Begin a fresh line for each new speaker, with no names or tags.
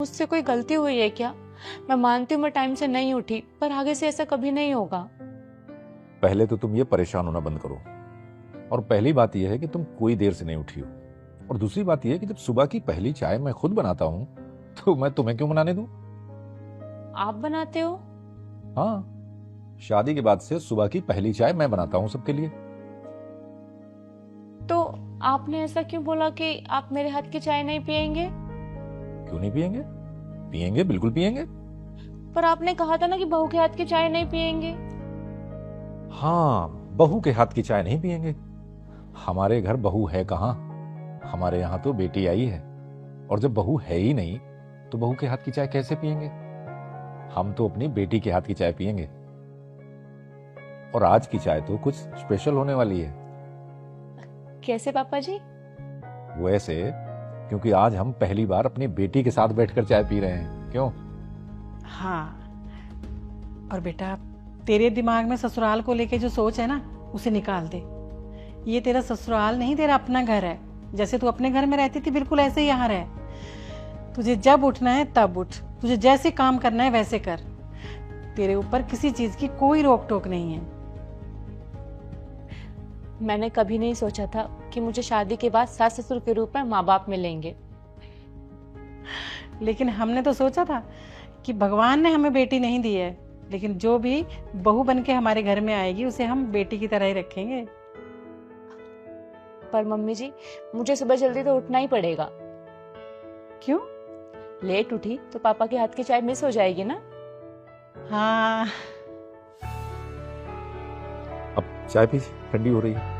मुझसे कोई गलती हुई है क्या? मैं मानती हूँ मैं टाइम से नहीं उठी, पर आगे से ऐसा कभी नहीं होगा।
पहले तो तुम ये परेशान होना बंद करो। और पहली बात यह है कि तुम कोई देर से नहीं उठी हो। और दूसरी बात यह है कि जब सुबह की पहली चाय मैं खुद बनाता हूं तो मैं तुम्हें क्यों बनाने दूं?
आप बनाते हो?
हाँ, शादी के बाद से सुबह की पहली चाय मैं बनाता हूं सबके लिए।
तो आपने ऐसा क्यों बोला कि आप मेरे हाथ की चाय नहीं पियेंगे?
क्यों नहीं पियेंगे? पियेंगे, बिल्कुल पियेंगे।
पर आपने कहा था ना कि बहू के हाथ की चाय नहीं पियेंगे।
हाँ, बहू के हाथ की चाय नहीं पियेंगे। हमारे घर बहू है कहाँ? हमारे यहाँ तो बेटी आई है। और जब बहू है ही नहीं तो बहू के हाथ की चाय कैसे पियेंगे? हम तो अपनी बेटी के हाथ की चाय पियेंगे। और आज की चाय तो कुछ स्पेशल होने वाली है।
कैसे पापा जी?
वो ऐसे, क्योंकि आज हम पहली बार अपनी बेटी के साथ बैठकर चाय पी रहे हैं। क्यों?
हाँ। और बेटा, तेरे दिमाग में ससुराल को लेके जो सोच है ना, उसे निकाल दे। ये तेरा ससुराल नहीं, तेरा अपना घर है। जैसे तू अपने घर में रहती थी, बिल्कुल ऐसे ही यहाँ रह। तुझे जब उठना है तब उठ, तुझे जैसे काम करना है वैसे कर। तेरे ऊपर किसी चीज की कोई रोक टोक नहीं है।
मैंने कभी नहीं सोचा था कि मुझे शादी के बाद सास ससुर के रूप में माँ बाप मिलेंगे।
लेकिन हमने तो सोचा था कि भगवान ने हमें बेटी नहीं दी है, लेकिन जो भी बहू बन के हमारे घर में आएगी उसे हम बेटी की तरह ही रखेंगे।
पर मम्मी जी, मुझे सुबह जल्दी तो उठना ही पड़ेगा।
क्यों?
लेट उठी तो पापा के हाथ की चाय मिस हो जाएगी ना।
हाँ।
अब चाय पी, ठंडी हो रही है।